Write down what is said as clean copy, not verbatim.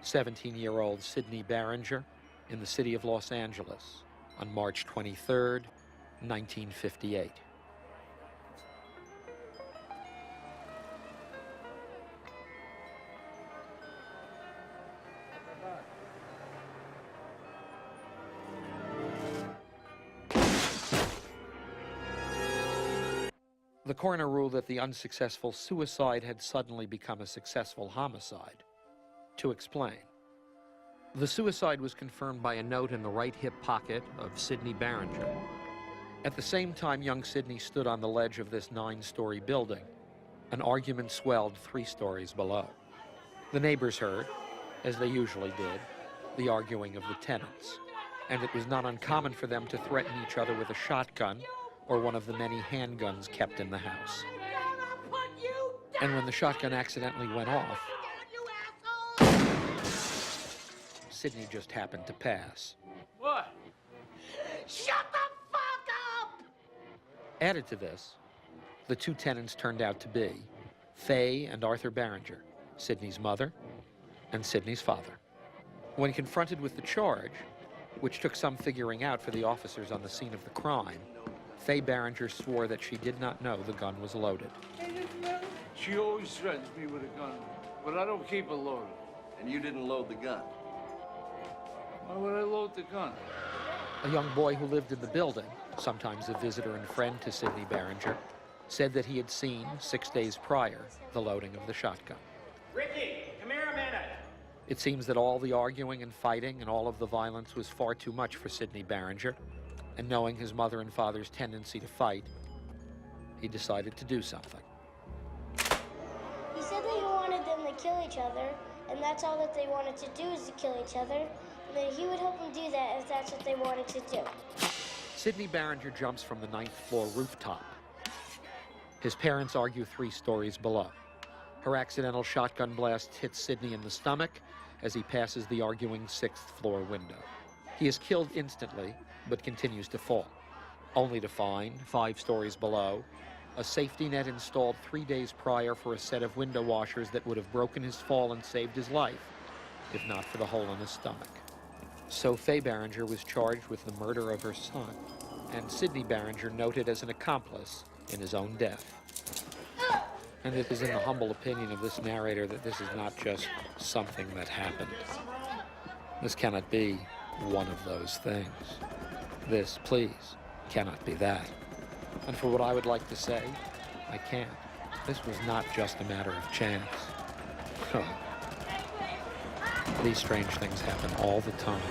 17-year-old Sidney Barringer in the city of Los Angeles on March 23, 1958. The coroner ruled that the unsuccessful suicide had suddenly become a successful homicide. To explain, the suicide was confirmed by a note in the right hip pocket of Sidney Barringer. At the same time young Sidney stood on the ledge of this 9-story building, an argument swelled 3 stories below. The neighbors heard, as they usually did, the arguing of the tenants, and it was not uncommon for them to threaten each other with a shotgun or one of the many handguns kept in the house. And when the shotgun accidentally went off, Sidney just happened to pass. What? Shut the fuck up! Added to this, the 2 tenants turned out to be Faye and Arthur Barringer, Sidney's mother and Sidney's father. When confronted with the charge, which took some figuring out for the officers on the scene of the crime, Faye Barringer swore that she did not know the gun was loaded. She always threatens me with a gun, but I don't keep it loaded. And you didn't load the gun? Why would I load the gun? A young boy who lived in the building, sometimes a visitor and friend to Sidney Barringer, said that he had seen, 6 days prior, the loading of the shotgun. Ricky, come here a minute. It seems that all the arguing and fighting and all of the violence was far too much for Sidney Barringer, and knowing his mother and father's tendency to fight, he decided to do something. He said that he wanted them to kill each other, and that's all that they wanted to do is to kill each other, and that he would help them do that if that's what they wanted to do. Sidney Barringer jumps from the 9th floor rooftop. His parents argue 3 stories below. Her accidental shotgun blast hits Sidney in the stomach as he passes the arguing 6th floor window. He is killed instantly, but continues to fall, only to find, 5 stories below, a safety net installed 3 days prior for a set of window washers that would have broken his fall and saved his life, if not for the hole in his stomach. So Faye Barringer was charged with the murder of her son, and Sidney Barringer noted as an accomplice in his own death. And it is in the humble opinion of this narrator that this is not just something that happened. This cannot be one of those things. This, please, cannot be that. And for what I would like to say, I can't. This was not just a matter of chance. These strange things happen all the time.